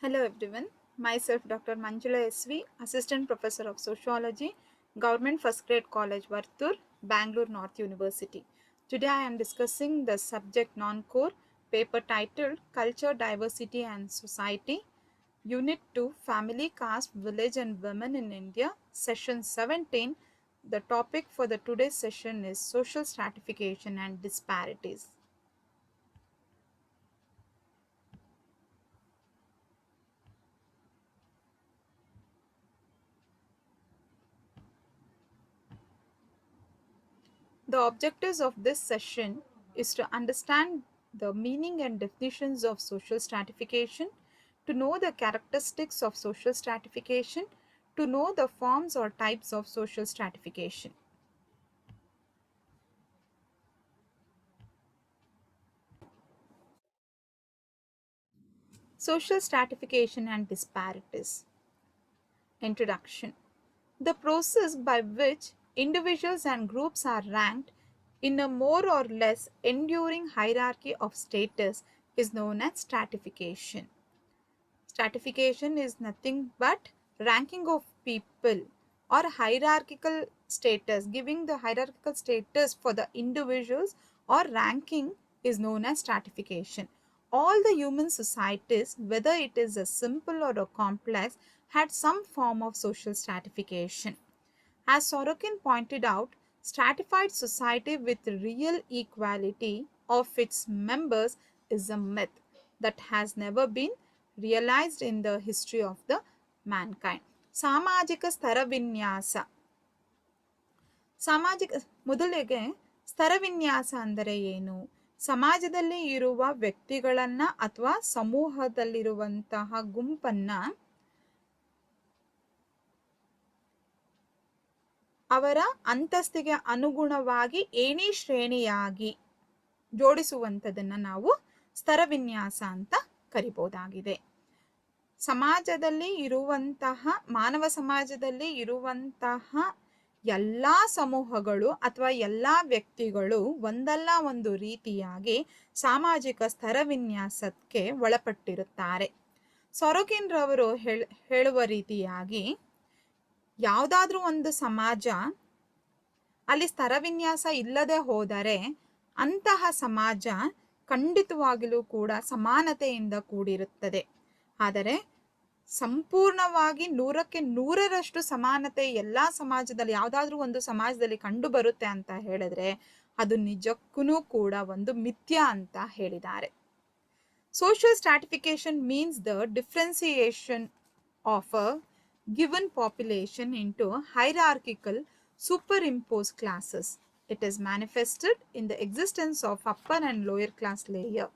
Hello everyone, myself Dr. Manjula SV, Assistant Professor of Sociology, Government First Grade College, Vartur, Bangalore North University. Today I am discussing the subject non-core paper titled Culture, Diversity and Society, Unit 2, Family, Caste, Village and Women in India, Session 17. The topic for the today's session is Social Stratification and Disparities. The objectives of this session is to understand the meaning and definitions of social stratification, to know the characteristics of social stratification, to know the forms or types of social stratification. Social stratification and disparities. Introduction. The process by which individuals and groups are ranked in a more or less enduring hierarchy of status is known as stratification. Stratification is nothing but ranking of people or hierarchical status. Giving the hierarchical status for the individuals or ranking is known as stratification. All the human societies, whether it is a simple or a complex, had some form of social stratification. As Sorokin pointed out, stratified society with real equality of its members is a myth that has never been realized in the history of the mankind. ಸಾಮಾಜಿಕ ಸ್ತರವಿನ್ಯಾಸ. ಮೊದಲಿಗೆ ಸ್ತರವಿನ್ಯಾಸ ಅಂದರೆ ಏನು? ಸಮಾಜದಲ್ಲಿ ಇರುವ ವ್ಯಕ್ತಿಗಳನ್ನ ಅಥವಾ ಸಮೂಹದಲ್ಲಿರುವಂತಹ ಗುಂಪನ್ನ ಅವರ ಅಂತಸ್ತಿಗೆ ಅನುಗುಣವಾಗಿ ಏಣಿ ಶ್ರೇಣಿಯಾಗಿ ಜೋಡಿಸುವಂಥದ್ದನ್ನು ನಾವು ಸ್ತರವಿನ್ಯಾಸ ಅಂತ ಕರಿಬಹುದಾಗಿದೆ. ಸಮಾಜದಲ್ಲಿ ಇರುವಂತಹ ಮಾನವ ಸಮಾಜದಲ್ಲಿ ಇರುವಂತಹ ಎಲ್ಲ ಸಮೂಹಗಳು ಅಥವಾ ಎಲ್ಲ ವ್ಯಕ್ತಿಗಳು ಒಂದಲ್ಲ ಒಂದು ರೀತಿಯಾಗಿ ಸಾಮಾಜಿಕ ಸ್ತರವಿನ್ಯಾಸಕ್ಕೆ ಒಳಪಟ್ಟಿರುತ್ತಾರೆ. ಸೊರೊಕಿನ್ ರವರು ಹೇಳುವ ರೀತಿಯಾಗಿ ಯಾವುದಾದ್ರೂ ಒಂದು ಸಮಾಜ ಅಲ್ಲಿ ಸ್ತರವಿನ್ಯಾಸ ಇಲ್ಲದೆ ಹೋದರೆ ಅಂತಹ ಸಮಾಜ ಖಂಡಿತವಾಗಿಯೂ ಕೂಡ ಸಮಾನತೆಯಿಂದ ಕೂಡಿರುತ್ತದೆ. ಆದರೆ ಸಂಪೂರ್ಣವಾಗಿ 100% ಸಮಾನತೆ ಎಲ್ಲ ಸಮಾಜದಲ್ಲಿ ಯಾವುದಾದ್ರೂ ಒಂದು ಸಮಾಜದಲ್ಲಿ ಕಂಡು ಬರುತ್ತೆ ಅಂತ ಹೇಳಿದ್ರೆ ಅದು ನಿಜಕ್ಕೂ ಕೂಡ ಒಂದು ಮಿಥ್ಯ ಅಂತ ಹೇಳಿದ್ದಾರೆ. Social stratification means the differentiation of a given population into hierarchical superimposed classes. It is manifested in the existence of upper and lower class layer.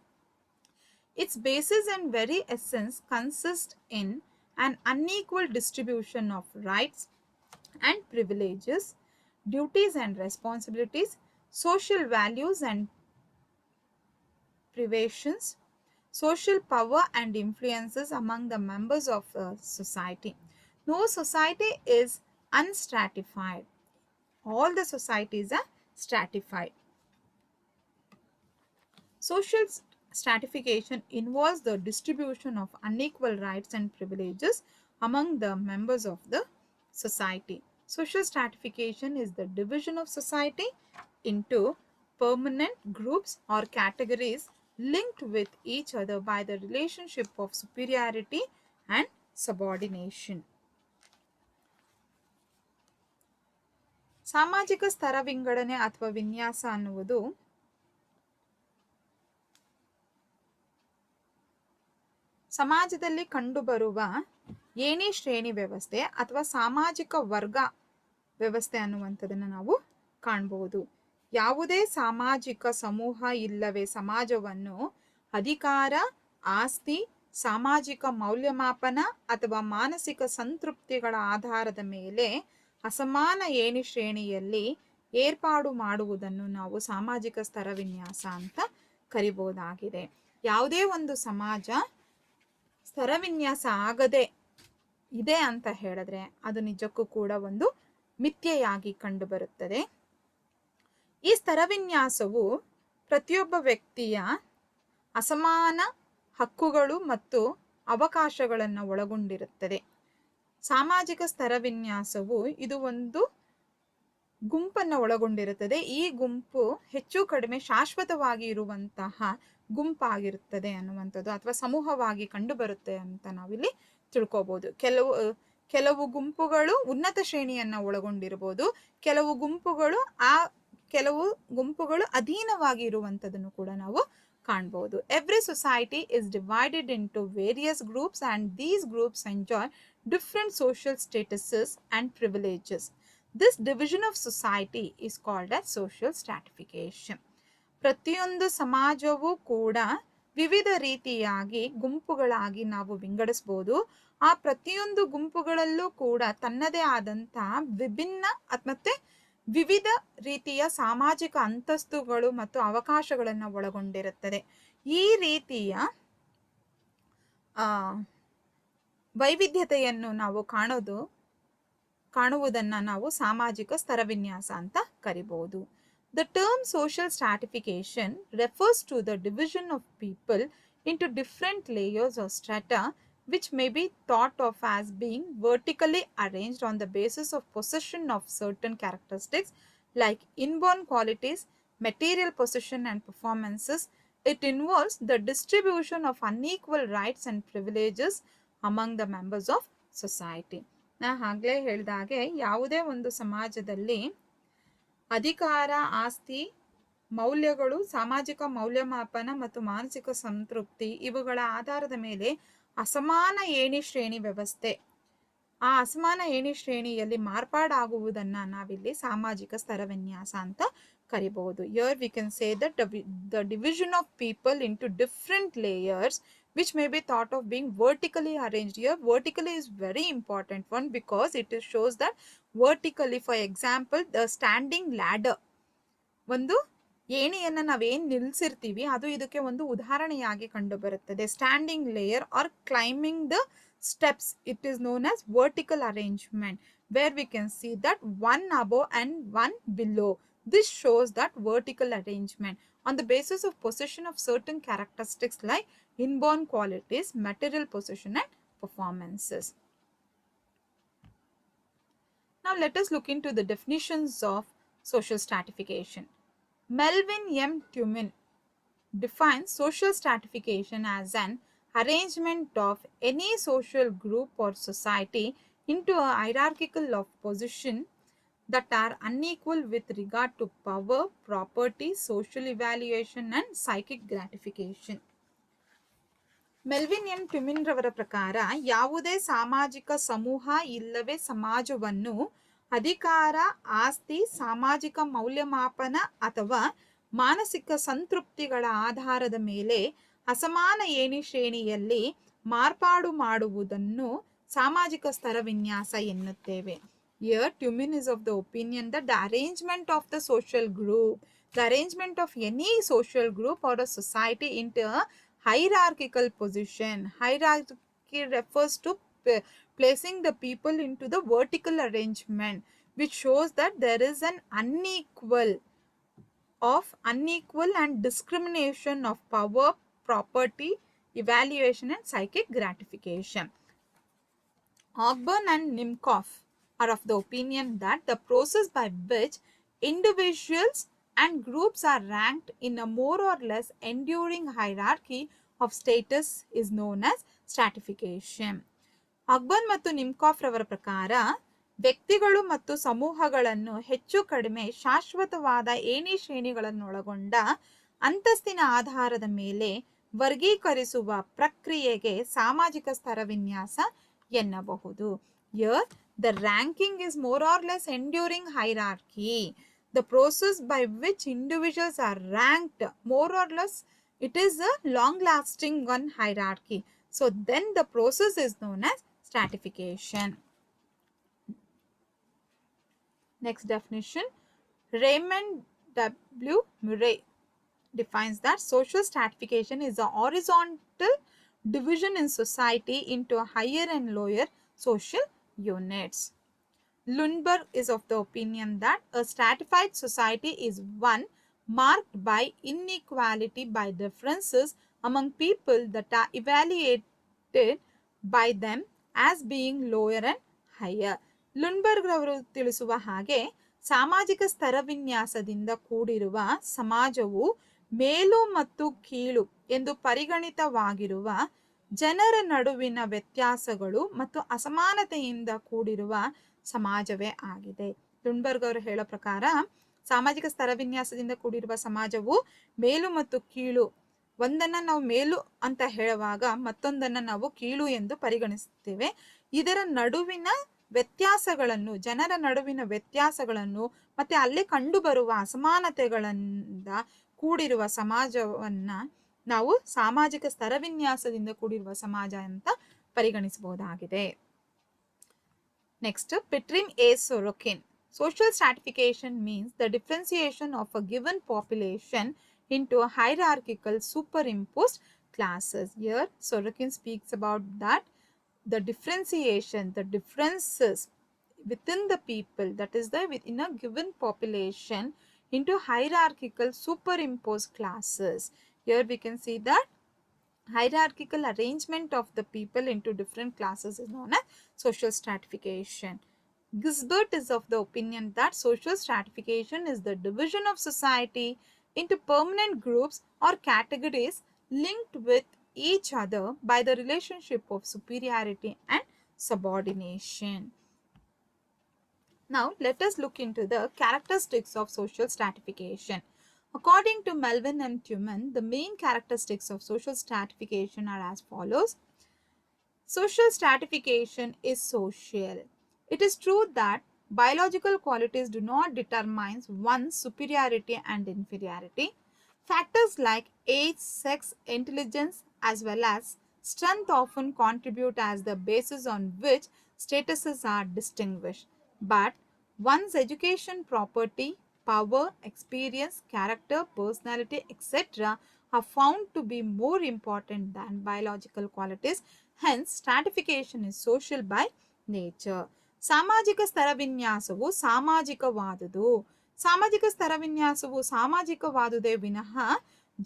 Its basis and very essence consist in an unequal distribution of rights and privileges, duties and responsibilities, social values and privations, social power and influences among the members of a society. No society is unstratified. All the societies are stratified. Social stratification involves the distribution of unequal rights and privileges among the members of the society. Social stratification is the division of society into permanent groups or categories linked with each other by the relationship of superiority and subordination. ಸಾಮಾಜಿಕ ಸ್ತರ ವಿಂಗಡಣೆ ಅಥವಾ ವಿನ್ಯಾಸ ಅನ್ನುವುದು ಸಮಾಜದಲ್ಲಿ ಕಂಡುಬರುವ ಏಣಿ ಶ್ರೇಣಿ ವ್ಯವಸ್ಥೆ ಅಥವಾ ಸಾಮಾಜಿಕ ವರ್ಗ ವ್ಯವಸ್ಥೆ ಅನ್ನುವಂಥದ್ದನ್ನು ನಾವು ಕಾಣಬಹುದು. ಯಾವುದೇ ಸಾಮಾಜಿಕ ಸಮೂಹ ಇಲ್ಲವೇ ಸಮಾಜವನ್ನು ಅಧಿಕಾರ, ಆಸ್ತಿ, ಸಾಮಾಜಿಕ ಮೌಲ್ಯಮಾಪನ ಅಥವಾ ಮಾನಸಿಕ ಸಂತೃಪ್ತಿಗಳ ಆಧಾರದ ಮೇಲೆ ಅಸಮಾನ ಏಣಿ ಶ್ರೇಣಿಯಲ್ಲಿ ಏರ್ಪಾಡು ಮಾಡುವುದನ್ನು ನಾವು ಸಾಮಾಜಿಕ ಸ್ತರವಿನ್ಯಾಸ ಅಂತ ಕರಿಬಹುದಾಗಿದೆ. ಯಾವುದೇ ಒಂದು ಸಮಾಜ ಸ್ತರವಿನ್ಯಾಸ ಆಗದೆ ಇದೆ ಅಂತ ಹೇಳಿದ್ರೆ ಅದು ನಿಜಕ್ಕೂ ಕೂಡ ಒಂದು ಮಿಥ್ಯೆಯಾಗಿ ಕಂಡುಬರುತ್ತದೆ. ಈ ಸ್ತರವಿನ್ಯಾಸವು ಪ್ರತಿಯೊಬ್ಬ ವ್ಯಕ್ತಿಯ ಅಸಮಾನ ಹಕ್ಕುಗಳು ಮತ್ತು ಅವಕಾಶಗಳನ್ನು ಒಳಗೊಂಡಿರುತ್ತದೆ. ಸಾಮಾಜಿಕ ಸ್ತರವಿನ್ಯಾಸವು ಇದು ಒಂದು ಗುಂಪನ್ನು ಒಳಗೊಂಡಿರುತ್ತದೆ. ಈ ಗುಂಪು ಹೆಚ್ಚು ಕಡಿಮೆ ಶಾಶ್ವತವಾಗಿ ಇರುವಂತಹ ಗುಂಪಾಗಿರುತ್ತದೆ ಅನ್ನುವಂಥದ್ದು, ಅಥವಾ ಸಮೂಹವಾಗಿ ಕಂಡುಬರುತ್ತೆ ಅಂತ ನಾವಿಲ್ಲಿ ತಿಳ್ಕೊಬಹುದು. ಕೆಲವು ಗುಂಪುಗಳು ಉನ್ನತ ಶ್ರೇಣಿಯನ್ನ ಒಳಗೊಂಡಿರಬಹುದು, ಕೆಲವು ಗುಂಪುಗಳು ಅಧೀನವಾಗಿ ಇರುವಂಥದ್ದನ್ನು ಕೂಡ ನಾವು ಕಾಣಬಹುದು. Every society is divided into various groups and these groups enjoy different social statuses and privileges. This division of society is called as social stratification. ಪ್ರತಿಯೊಂದು ಸಮಾಜವೂ ಕೂಡ ವಿವಿಧ ರೀತಿಯಾಗಿ ಗುಂಪುಗಳಾಗಿ ನಾವು ವಿಂಗಡಿಸಬಹುದು. ಆ ಪ್ರತಿಯೊಂದು ಗುಂಪುಗಳಲ್ಲೂ ಕೂಡ ತನ್ನದೇ ಆದಂತಹ ವಿಭಿನ್ನ ಮತ್ತೆ ವಿವಿಧ ರೀತಿಯ ಸಾಮಾಜಿಕ ಅಂತಸ್ತುಗಳು ಮತ್ತು ಅವಕಾಶಗಳನ್ನು ಒಳಗೊಂಡಿರುತ್ತದೆ. ಈ ರೀತಿಯ ವೈವಿಧ್ಯತೆಯನ್ನು ನಾವು ಕಾಣುವುದನ್ನ ನಾವು ಸಾಮಾಜಿಕ ಸ್ತರವಿನ್ಯಾಸ ಅಂತ ಕರಿಬಹುದು. The term social stratification refers to the division of people into different layers or strata, which may be thought of as being vertically arranged on the basis of possession of certain characteristics like inborn qualities, material possession and performances. It involves the distribution of unequal rights and privileges among the members of society. ನಾ ಆಗ್ಲೇ ಹೇಳಿದಾಗೆ ಯಾವುದೇ ಒಂದು ಸಮಾಜದಲ್ಲಿ ಅಧಿಕಾರ, ಆಸ್ತಿ, ಮೌಲ್ಯಗಳು, ಸಾಮಾಜಿಕ ಮೌಲ್ಯಮಾಪನ ಮತ್ತು ಮಾನಸಿಕ ಸಂತೃಪ್ತಿ ಇವುಗಳ ಆಧಾರದ ಮೇಲೆ ಅಸಮಾನ ಏಣಿ ಶ್ರೇಣಿ ವ್ಯವಸ್ಥೆ, ಆ ಅಸಮಾನ ಏಣಿ ಶ್ರೇಣಿಯಲ್ಲಿ ಮಾರ್ಪಾಡಾಗುವುದನ್ನ ನಾವಿಲ್ಲಿ ಸಾಮಾಜಿಕ ಸ್ತರವಿನ್ಯಾಸ ಅಂತ ಕರಿಬಹುದು. Here we can say that the division of people into different layers which may be thought of being vertically arranged. Here vertically is very important one because it shows that vertically, for example, the standing ladder, ಒಂದು ಏಣಿಯನ್ನ ನಾವೇನ್ ನಿಲ್ಸಿರ್ತೀವಿ ಅದು ಇದಕ್ಕೆ ಒಂದು ಉದಾಹರಣೆಯಾಗಿ ಕಂಡು ಬರುತ್ತದೆ. Standing layer or climbing the steps, it is known as vertical arrangement, where we can see that one above and one below. This shows that vertical arrangement on the basis of possession of certain characteristics like inborn qualities, material possession and performances. Now let us look into the definitions of social stratification. Melvin M. Tumin defines social stratification as an arrangement of any social group or society into a hierarchical of position that are unequal with regard to power, property, social evaluation and psychic gratification. Melvin M Tumin ರವರ ಪ್ರಕಾರ ಯಾವುದೇ ಸಾಮಾಜಿಕ ಸಮೂಹ ಇಲ್ಲವೇ ಸಮಾಜವನ್ನು ಅಧಿಕಾರ, ಆಸ್ತಿ, ಸಾಮಾಜಿಕ ಮೌಲ್ಯಮಾಪನ ಅಥವಾ ಮಾನಸಿಕ ಸಂತೃಪ್ತಿಗಳ ಆಧಾರದ ಮೇಲೆ ಅಸಮಾನ ಏಣಿ ಶ್ರೇಣಿಯಲ್ಲಿ ಮಾರ್ಪಾಡು ಮಾಡುವುದನ್ನು ಸಾಮಾಜಿಕ ಸ್ತರವಿನ್ಯಾಸ ಎನ್ನುತ್ತೇವೆ. Here Tumin is of the opinion that the arrangement of the social group, the arrangement of any social group or a society into a hierarchical position. Hierarchy refers to placing the people into the vertical arrangement, which shows that there is an unequal and discrimination of power, property, evaluation and psychic gratification. Ogburn and Nimcoff are of the opinion that the process by which individuals and groups are ranked in a more or less enduring hierarchy of status is known as stratification. Akbar ಮತ್ತು ನಿಮ್ಕಾಫ್ ರವರ ಪ್ರಕಾರ ವ್ಯಕ್ತಿಗಳು ಮತ್ತು ಸಮೂಹಗಳನ್ನು ಹೆಚ್ಚು ಕಡಿಮೆ ಶಾಶ್ವತವಾದ ಏಣಿ ಶ್ರೇಣಿಗಳನ್ನೊಳಗೊಂಡ ಅಂತಸ್ತಿನ ಆಧಾರದ ಮೇಲೆ ವರ್ಗೀಕರಿಸುವ ಪ್ರಕ್ರಿಯೆಗೆ ಸಾಮಾಜಿಕ ಸ್ತರವಿನ್ಯಾಸ ಎನ್ನಬಹುದು. Here the ranking is more or less enduring hierarchy. The process by which individuals are ranked more or less, it is a long lasting one hierarchy. So then the process is known as stratification. Next definition, Raymond W. Murray defines that social stratification is a horizontal division in society into higher and lower social units. Lundberg is of the opinion that a stratified society is one marked by inequality by differences among people that are evaluated treated by them as being lower and higher. ಲುನ್ಬರ್ಗ್ ರವರು ತಿಳಿಸುವ ಹಾಗೆ ಸಾಮಾಜಿಕ ಸ್ತರವಿನ್ಯಾಸದಿಂದ ಕೂಡಿರುವ ಸಮಾಜವು ಮೇಲು ಮತ್ತು ಕೀಳು ಎಂದು ಪರಿಗಣಿತವಾಗಿರುವ ಜನರ ನಡುವಿನ ವ್ಯತ್ಯಾಸಗಳು ಮತ್ತು ಅಸಮಾನತೆಯಿಂದ ಕೂಡಿರುವ ಸಮಾಜವೇ ಆಗಿದೆ. ಲುನ್ಬರ್ಗ್ ಅವರು ಹೇಳೋ ಪ್ರಕಾರ ಸಾಮಾಜಿಕ ಸ್ತರವಿನ್ಯಾಸದಿಂದ ಕೂಡಿರುವ ಸಮಾಜವು ಮೇಲು ಮತ್ತು ಕೀಳು, ಒಂದನ್ನ ನಾವು ಮೇಲು ಅಂತ ಹೇಳುವಾಗ ಮತ್ತೊಂದನ್ನ ನಾವು ಕೀಳು ಎಂದು ಪರಿಗಣಿಸುತ್ತೇವೆ. ಇದರ ನಡುವಿನ ವ್ಯತ್ಯಾಸಗಳನ್ನು, ಜನರ ನಡುವಿನ ವ್ಯತ್ಯಾಸಗಳನ್ನು ಮತ್ತೆ ಅಲ್ಲಿ ಕಂಡುಬರುವ ಅಸಮಾನತೆಗಳಿಂದ ಕೂಡಿರುವ ಸಮಾಜವನ್ನ ನಾವು ಸಾಮಾಜಿಕ ಸ್ತರವಿನ್ಯಾಸದಿಂದ ಕೂಡಿರುವ ಸಮಾಜ ಅಂತ ಪರಿಗಣಿಸಬಹುದಾಗಿದೆ. Next, Pitirim A Sorokin. Social stratification means the differentiation of a given population into hierarchical superimposed classes. Here Sorokin speaks about that the differentiation, the differences within the people, that is the within a given population, into hierarchical superimposed classes. Here we can see that hierarchical arrangement of the people into different classes is known as social stratification. Gisbert is of the opinion that social stratification is the division of society into permanent groups or categories linked with each other by the relationship of superiority and subordination. Now let us look into the characteristics of social stratification. According to Melvin and Tuman, the main characteristics of social stratification are as follows. Social stratification is social. It is true that biological qualities do not determine one's superiority and inferiority. Factors like age, sex, intelligence, as well as strength often contribute as the basis on which statuses are distinguished. But one's education, property, power, experience, character, personality, etc. are found to be more important than biological qualities. Hence, stratification is social by nature. ಸಾಮಾಜಿಕ ಸ್ತರವಿನ್ಯಾಸವು ಸಾಮಾಜಿಕವಾದುದು. ಸಾಮಾಜಿಕ ಸ್ತರವಿನ್ಯಾಸವು ಸಾಮಾಜಿಕವಾದುದೇ ವಿನಃ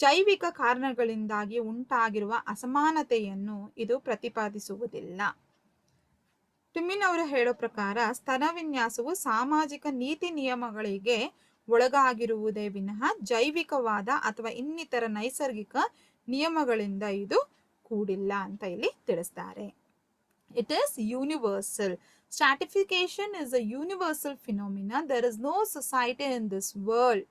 ಜೈವಿಕ ಕಾರಣಗಳಿಂದಾಗಿ ಉಂಟಾಗಿರುವ ಅಸಮಾನತೆಯನ್ನು ಇದು ಪ್ರತಿಪಾದಿಸುವುದಿಲ್ಲ. ಟಿಮ್ಮಿನ್ ಅವರು ಹೇಳೋ ಪ್ರಕಾರ ಸ್ತರವಿನ್ಯಾಸವು ಸಾಮಾಜಿಕ ನೀತಿ ನಿಯಮಗಳಿಗೆ ಒಳಗಾಗಿರುವುದೇ ವಿನಃ ಜೈವಿಕವಾದ ಅಥವಾ ಇನ್ನಿತರ ನೈಸರ್ಗಿಕ ನಿಯಮಗಳಿಂದ ಇದು ಕೂಡಿಲ್ಲ ಅಂತ ಇಲ್ಲಿ ತಿಳಿಸ್ತಾರೆ. It is universal. Stratification is a universal phenomenon. There is no society in this world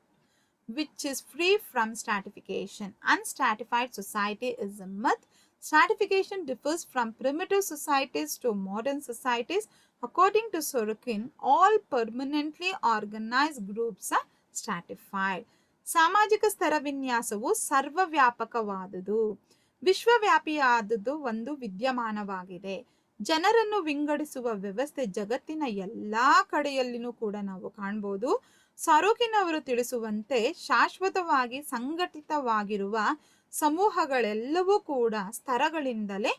which is free from stratification. Unstratified society is a myth. Stratification differs from primitive societies to modern societies. According to Sorokin, all permanently organized groups are stratified. ಸಾಮಾಜಿಕ ಸ್ತರವಿನ್ಯಾಸವು ಸರ್ವವ್ಯಾಪಕವಾದುದು, ವಿಶ್ವವ್ಯಾಪಿಯಾದುದು ಒಂದು ವಿದ್ಯಮಾನವಾಗಿದೆ. ಜನರನ್ನು ವಿಂಗಡಿಸುವ ವ್ಯವಸ್ಥೆ ಜಗತ್ತಿನ ಎಲ್ಲಾ ಕಡೆಯಲ್ಲಿನೂ ಕೂಡ ನಾವು ಕಾಣಬಹುದು. ಸರೋಕಿನ್ ಅವರು ತಿಳಿಸುವಂತೆ ಶಾಶ್ವತವಾಗಿ ಸಂಘಟಿತವಾಗಿರುವ ಸಮೂಹಗಳೆಲ್ಲವೂ ಕೂಡ ಸ್ತರಗಳಿಂದಲೇ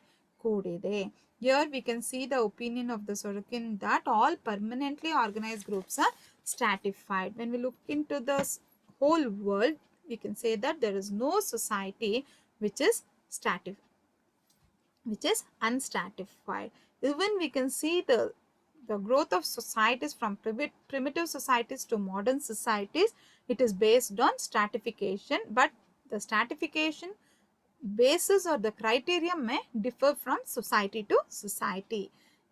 ಕೂಡಿದೆ. Here we can see the opinion of the Sorokin that all permanently organized groups are stratified. When we look into the whole world, we can say that there is no society which is unstratified. Even we can see the growth of societies from primitive societies to modern societies. It is based on stratification, but the stratification basis or the criteria may differ from society to society.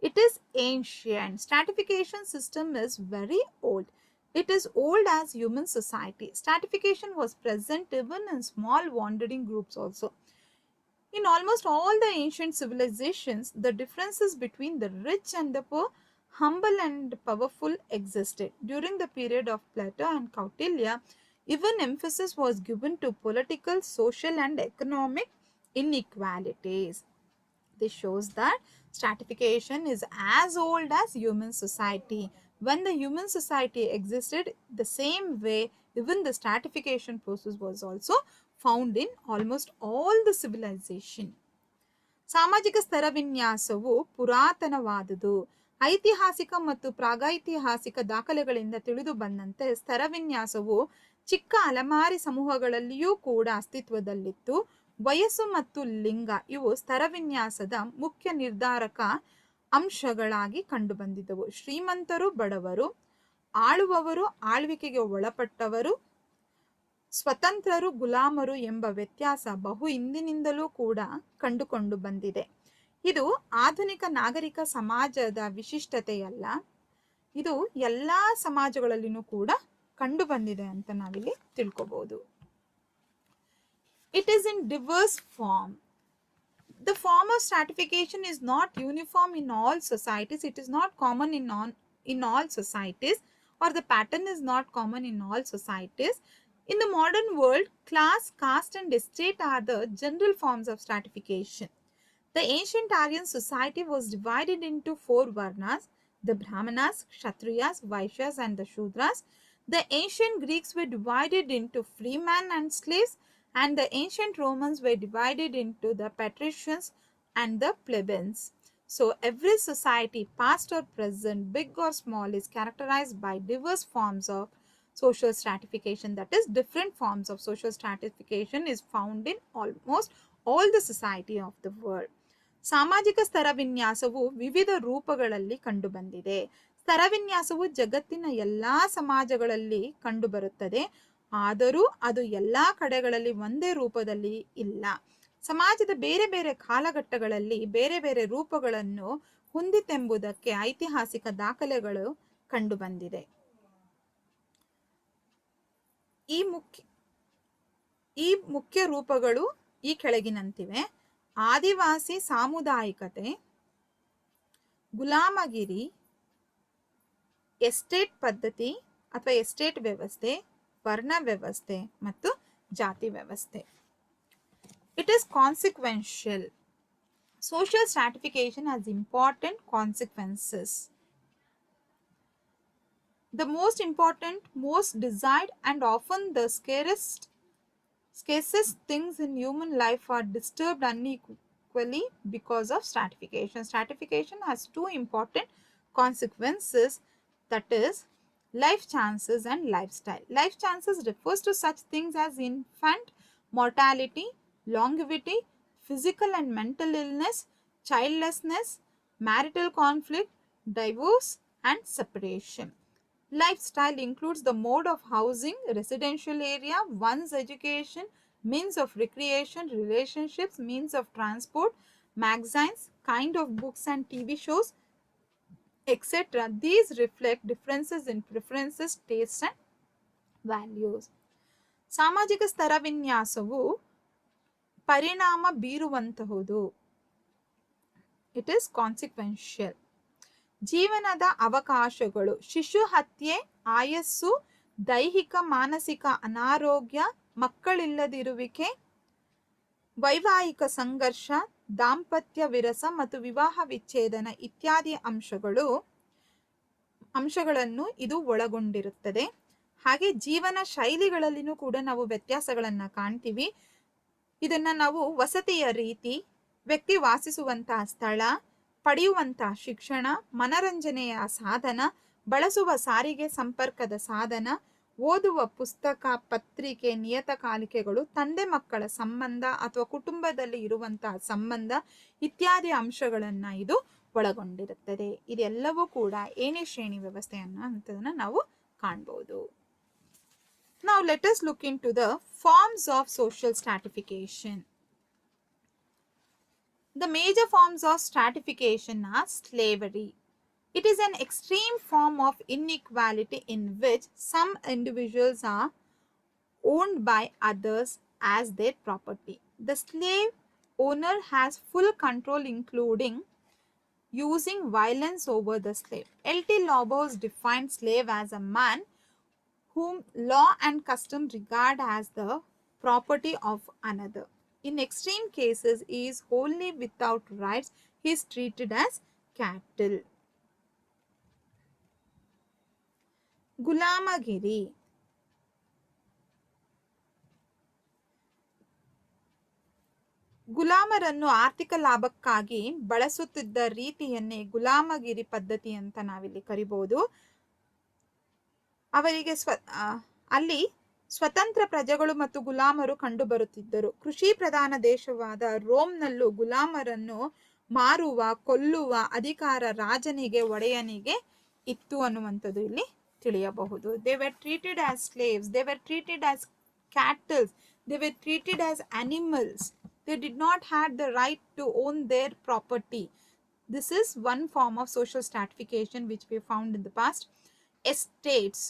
It is ancient. Stratification system is very old. It is old as human society. Stratification was present even in small wandering groups also. In almost all the ancient civilizations, the differences between the rich and the poor, humble and powerful existed. During the period of Plato and Kautilya, even emphasis was given to political, social and economic inequalities. This shows that stratification is as old as human society. When the human society existed, the same way even the stratification process was also found in almost all the civilization. ಸಾಮಾಜಿಕ ಸ್ತರವಿನ್ಯಾಸವು ಪುರಾತನವಾದುದು. ಐತಿಹಾಸಿಕ ಮತ್ತು ಪ್ರಾಗೈತಿಹಾಸಿಕ ದಾಖಲೆಗಳಿಂದ ತಿಳಿದು ಬಂದಂತೆ ಸ್ತರವಿನ್ಯಾಸವು ಚಿಕ್ಕ ಅಲೆಮಾರಿ ಸಮೂಹಗಳಲ್ಲಿಯೂ ಕೂಡ ಅಸ್ತಿತ್ವದಲ್ಲಿತ್ತು. ವಯಸ್ಸು ಮತ್ತು ಲಿಂಗ ಇವು ಸ್ತರವಿನ್ಯಾಸದ ಮುಖ್ಯ ನಿರ್ಧಾರಕ ಅಂಶಗಳಾಗಿ ಕಂಡುಬಂದಿದ್ದವು. ಶ್ರೀಮಂತರು, ಬಡವರು, ಆಳುವವರು, ಆಳ್ವಿಕೆಗೆ ಒಳಪಟ್ಟವರು, ಸ್ವತಂತ್ರರು, ಗುಲಾಮರು ಎಂಬ ವ್ಯತ್ಯಾಸ ಬಹು ಹಿಂದಿನಿಂದಲೂ ಕೂಡ ಕಂಡುಕೊಂಡು ಬಂದಿದೆ. ಇದು ಆಧುನಿಕ ನಾಗರಿಕ ಸಮಾಜದ ವಿಶಿಷ್ಟತೆಯಲ್ಲ, ಇದು ಎಲ್ಲ ಸಮಾಜಗಳಲ್ಲಿನೂ ಕೂಡ ಕಂಡು ಬಂದಿದೆ ಅಂತ ನಾವಿಲ್ಲಿ ತಿಳ್ಕೊಬಹುದು. It is in diverse form. The form of stratification is not uniform in all societies. It is not common in all societies, or the pattern is not common in all societies. In the modern world, class, caste and estate are the general forms of stratification. The ancient Aryan society was divided into 4 varnas: the Brahmanas, Kshatriyas, Vaishyas and the Shudras. The ancient Greeks were divided into freemen and slaves, and the ancient Romans were divided into the patricians and the plebeians. So every society, past or present, big or small, is characterized by diverse forms of social stratification. That is, different forms of social stratification is found in almost all the society of the world. ಸಾಮಾಜಿಕ ಸ್ತರವಿನ್ಯಾಸವು ವಿವಿಧ ರೂಪಗಳಲ್ಲಿ ಕಂಡುಬಂದಿದೆ. ಸ್ತರವಿನ್ಯಾಸವು ಜಗತ್ತಿನ ಎಲ್ಲಾ ಸಮಾಜಗಳಲ್ಲಿ ಕಂಡುಬರುತ್ತದೆ, ಆದರೂ ಅದು ಎಲ್ಲಾ ಕಡೆಗಳಲ್ಲಿ ಒಂದೇ ರೂಪದಲ್ಲಿ ಇಲ್ಲ. ಸಮಾಜದ ಬೇರೆ ಬೇರೆ ಕಾಲಘಟ್ಟಗಳಲ್ಲಿ ಬೇರೆ ಬೇರೆ ರೂಪಗಳನ್ನು ಹೊಂದಿತೆಂಬುದಕ್ಕೆ ಐತಿಹಾಸಿಕ ದಾಖಲೆಗಳು ಕಂಡುಬಂದಿದೆ. ಈ ಮುಖ್ಯ ರೂಪಗಳು ಈ ಕೆಳಗಿನಂತಿವೆ: ಆದಿವಾಸಿ ಸಾಮುದಾಯಿಕತೆ, ಗುಲಾಮಗಿರಿ, ಎಸ್ಟೇಟ್ ಪದ್ಧತಿ ಅಥವಾ ಎಸ್ಟೇಟ್ ವ್ಯವಸ್ಥೆ, ವರ್ಣ ವ್ಯವಸ್ಥೆ ಮತ್ತು ಜಾತಿ ವ್ಯವಸ್ಥೆ. It is consequential. Social stratification has important consequences. The most important, most desired and often the scarcest things in human life are disturbed unequally because of stratification. Stratification has 2 important consequences, that is life chances and lifestyle. Life chances refers to such things as infant mortality, longevity, physical and mental illness, childlessness, marital conflict, divorce and separation. Lifestyle includes the mode of housing, residential area, one's education, means of recreation, relationships, means of transport, magazines, kind of books and TV shows, etc. These reflect differences in preferences, tastes and values. ಸಾಮಾಜಿಕ ಸ್ತರವಿನ್ಯಾಸವು ಪರಿಣಾಮ ಬೀರುವಂತಹುದು. It is consequential. ಜೀವನದ ಅವಕಾಶಗಳು, ಶಿಶು ಹತ್ಯೆ, ಆಯಸ್ಸು, ದೈಹಿಕ ಮಾನಸಿಕ ಅನಾರೋಗ್ಯ, ಮಕ್ಕಳಿಲ್ಲದಿರುವಿಕೆ, ವೈವಾಹಿಕ ಸಂಘರ್ಷ, ದಾಂಪತ್ಯ ವಿರಸ ಮತ್ತು ವಿವಾಹ ವಿಚ್ಛೇದನ ಇತ್ಯಾದಿ ಅಂಶಗಳನ್ನು ಇದು ಒಳಗೊಂಡಿರುತ್ತದೆ. ಹಾಗೆ ಜೀವನ ಶೈಲಿಗಳಲ್ಲಿನೂ ಕೂಡ ನಾವು ವ್ಯತ್ಯಾಸಗಳನ್ನು ಕಾಣ್ತೀವಿ. ಇದನ್ನ ನಾವು ವಸತಿಯ ರೀತಿ, ವ್ಯಕ್ತಿ ವಾಸಿಸುವಂತಹ ಸ್ಥಳ, ಪಡೆಯುವಂತಹ ಶಿಕ್ಷಣ, ಮನರಂಜನೆಯ ಸಾಧನ, ಬಳಸುವ ಸಾರಿಗೆ ಸಂಪರ್ಕದ ಸಾಧನ, ಓದುವ ಪುಸ್ತಕ, ಪತ್ರಿಕೆ, ನಿಯತಕಾಲಿಕೆಗಳು, ತಂದೆ ಮಕ್ಕಳ ಸಂಬಂಧ ಅಥವಾ ಕುಟುಂಬದಲ್ಲಿ ಇರುವಂತಹ ಸಂಬಂಧ ಇತ್ಯಾದಿ ಅಂಶಗಳನ್ನು ಇದು ಒಳಗೊಂಡಿರುತ್ತದೆ. ಇದೆಲ್ಲವೂ ಕೂಡ ಏನೇ ಶ್ರೇಣಿ ವ್ಯವಸ್ಥೆ ಅನ್ನೋದನ್ನ ನಾವು ಕಾಣಬಹುದು. Now let us look into the forms of social stratification. The major forms of stratification are slavery. It is an extreme form of inequality in which some individuals are owned by others as their property. The slave owner has full control, including using violence over the slave. L.T. Lobos defined slave as a man whom law and custom regard as the property of another. In extreme cases, he is wholly without rights. He is treated as cattle. ಗುಲಾಮಗಿರಿ. ಗುಲಾಮರನ್ನು ಆರ್ಥಿಕ ಲಾಭಕ್ಕಾಗಿ ಬಳಸುತ್ತಿದ್ದ ರೀತಿಯನ್ನೇ ಗುಲಾಮಗಿರಿ ಪದ್ಧತಿ ಅಂತ ನಾವಿಲ್ಲಿ ಕರಿಬಹುದು. ಅವರಿಗೆ ಅಲ್ಲಿ ಸ್ವತಂತ್ರ ಪ್ರಜೆಗಳು ಮತ್ತು ಗುಲಾಮರು ಕಂಡುಬರುತ್ತಿದ್ದರು. ಕೃಷಿ ಪ್ರಧಾನ ದೇಶವಾದ ರೋಮ್ನಲ್ಲೂ ಗುಲಾಮರನ್ನು ಮಾರುವ ಕೊಲ್ಲುವ ಅಧಿಕಾರ ರಾಜನಿಗೆ, ಒಡೆಯನಿಗೆ ಇತ್ತು ಅನ್ನುವಂಥದ್ದು ಇಲ್ಲಿ ತಿಳಿಯಬಹುದು. They were treated as slaves, they were treated as cattle, they were treated as animals. They did not have the right to own their property. This is one form of social stratification which we found in the past. Estates.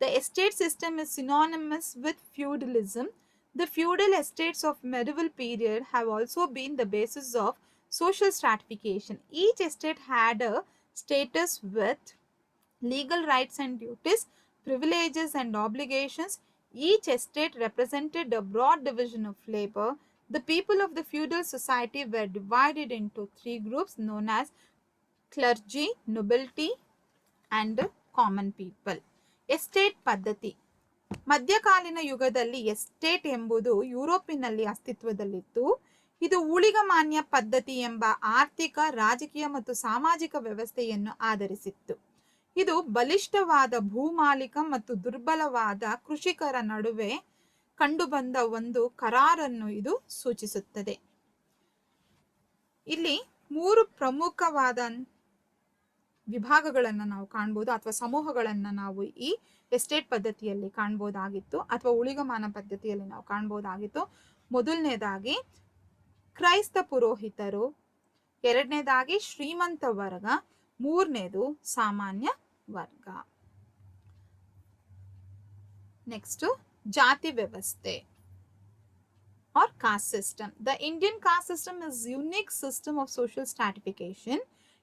The estate system is synonymous with feudalism. The feudal estates of medieval period have also been the basis of social stratification. Each estate had a status with legal rights and duties, privileges and obligations. Each estate represented a broad division of labor. The people of the feudal society were divided into three groups known as clergy, nobility and common people. Estate ಪದ್ಧತಿ. ಮಧ್ಯಕಾಲೀನ ಯುಗದಲ್ಲಿ estate ಎಂಬುದು ಯುರೋಪಿನಲ್ಲಿ ಅಸ್ತಿತ್ವದಲ್ಲಿತ್ತು. ಇದು ಊಳಿಗಮಾನ್ಯ ಪದ್ಧತಿ ಎಂಬ ಆರ್ಥಿಕ, ರಾಜಕೀಯ ಮತ್ತು ಸಾಮಾಜಿಕ ವ್ಯವಸ್ಥೆಯನ್ನು ಆಧರಿಸಿತ್ತು. ಇದು ಬಲಿಷ್ಠವಾದ ಭೂಮಾಲೀಕ ಮತ್ತು ದುರ್ಬಲವಾದ ಕೃಷಿಕರ ನಡುವೆ ಕಂಡುಬಂದ ಒಂದು ಕರಾರನ್ನು ಇದು ಸೂಚಿಸುತ್ತದೆ. ಇಲ್ಲಿ ಮೂರು ಪ್ರಮುಖವಾದ ವಿಭಾಗಗಳನ್ನು ನಾವು ಕಾಣಬಹುದು ಅಥವಾ ಸಮೂಹಗಳನ್ನು ನಾವು ಈ ಎಸ್ಟೇಟ್ ಪದ್ಧತಿಯಲ್ಲಿ ಕಾಣಬಹುದಾಗಿತ್ತು ಅಥವಾ ಊಳಿಗಮಾನ ಪದ್ಧತಿಯಲ್ಲಿ ನಾವು ಕಾಣಬಹುದಾಗಿತ್ತು. ಮೊದಲನೇದಾಗಿ ಕ್ರೈಸ್ತ ಪುರೋಹಿತರು, ಎರಡನೇದಾಗಿ ಶ್ರೀಮಂತ ವರ್ಗ, ಮೂರನೇದು ಸಾಮಾನ್ಯ ವರ್ಗ. ನೆಕ್ಸ್ಟ್ ಜಾತಿ ವ್ಯವಸ್ಥೆ or caste system. The Indian caste system is a unique system of social stratification.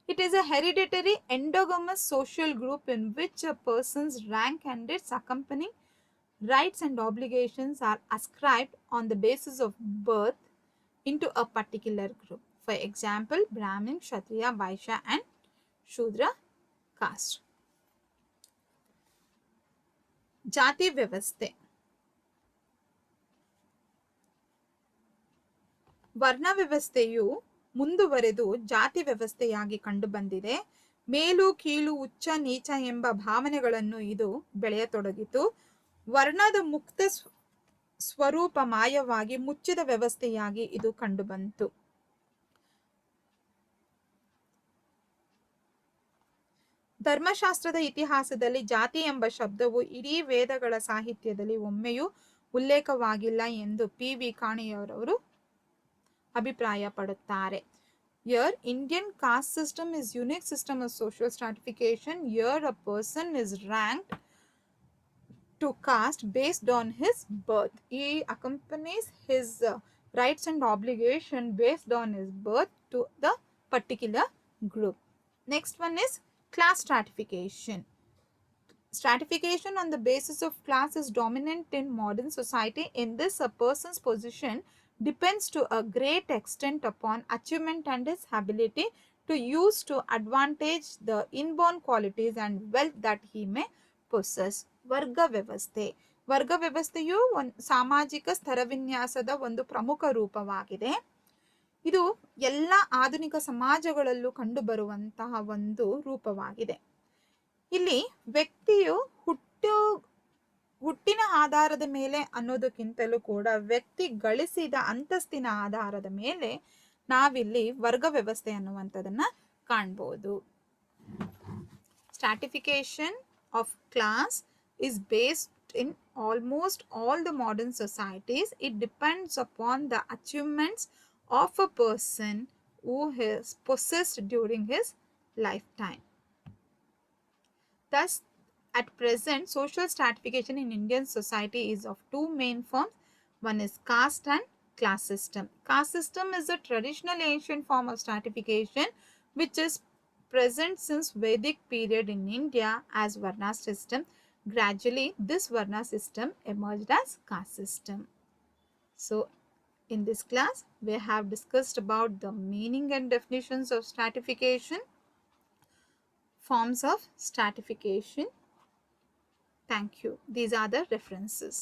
It is a hereditary endogamous social group in which a person's rank and its accompanying rights and obligations are ascribed on the basis of birth into a particular group. For example, Brahmin, Kshatriya, Vaishya and Shudra caste. ಜಾತಿ ವ್ಯವಸ್ಥೆ. ವರ್ಣ ವ್ಯವಸ್ಥೆಯು ಮುಂದುವರೆದು ಜಾತಿ ವ್ಯವಸ್ಥೆಯಾಗಿ ಕಂಡುಬಂದಿದೆ. ಮೇಲು, ಕೀಳು, ಉಚ್ಚ, ನೀಚ ಎಂಬ ಭಾವನೆಗಳನ್ನು ಇದು ಬೆಳೆಯತೊಡಗಿತು. ವರ್ಣದ ಮುಕ್ತ ಸ್ವರೂಪ ಮಾಯವಾಗಿ ಮುಚ್ಚಿದ ವ್ಯವಸ್ಥೆಯಾಗಿ ಇದು ಕಂಡುಬಂತು. ಧರ್ಮಶಾಸ್ತ್ರದ ಇತಿಹಾಸದಲ್ಲಿ ಜಾತಿ ಎಂಬ ಶಬ್ದವು ಇಡೀ ವೇದಗಳ ಸಾಹಿತ್ಯದಲ್ಲಿ ಒಮ್ಮೆಯೂ ಉಲ್ಲೇಖವಾಗಿಲ್ಲ ಎಂದು ಪಿ.ವಿ. ಕಾಣಿಯವರವರು ಅಭಿಪ್ರಾಯ ಪಡುತ್ತಾರೆ. Here, Indian caste system is unique system of social stratification. Here, a person is ranked to caste based on his birth. He accompanies his rights and obligation based on his birth to the particular group. Next one is class stratification. Stratification on the basis of class is dominant in modern society. In this, a person's position depends to a great extent upon achievement and his ability to use to advantage the inborn qualities and wealth that he may possess. ವರ್ಗ ವ್ಯವಸ್ಥೆ. ವರ್ಗ ವ್ಯವಸ್ಥೆಯು ಸಾಮಾಜಿಕ ಸ್ತರವಿನ್ಯಾಸದ ಒಂದು ಪ್ರಮುಖ ರೂಪವಾಗಿದೆ. ಇದು ಎಲ್ಲ ಆಧುನಿಕ ಸಮಾಜಗಳಲ್ಲೂ ಕಂಡುಬರುವಂತಹ ಒಂದು ರೂಪವಾಗಿದೆ. ಇಲ್ಲಿ ವ್ಯಕ್ತಿಯು ಹುಟ್ಟಿನ ಆಧಾರದ ಮೇಲೆ ಅನ್ನೋದಕ್ಕಿಂತಲೂ ಕೂಡ ವ್ಯಕ್ತಿ ಗಳಿಸಿದ ಅಂತಸ್ತಿನ ಆಧಾರದ ಮೇಲೆ ನಾವಿಲ್ಲಿ ವರ್ಗ ವ್ಯವಸ್ಥೆ ಅನ್ನುವಂಥದ್ದನ್ನ ಕಾಣಬಹುದು. Stratification of class is based in almost all the modern societies. It depends upon the achievements of a person who has possessed during his lifetime. Thus, at present, social stratification in Indian society is of two main forms. One is caste and class system. Caste system is a traditional ancient form of stratification which is present since Vedic period in India as Varna system. Gradually, this Varna system emerged as caste system. So, in this class, we have discussed about the meaning and definitions of stratification, forms of stratification. Thank you. These are the references.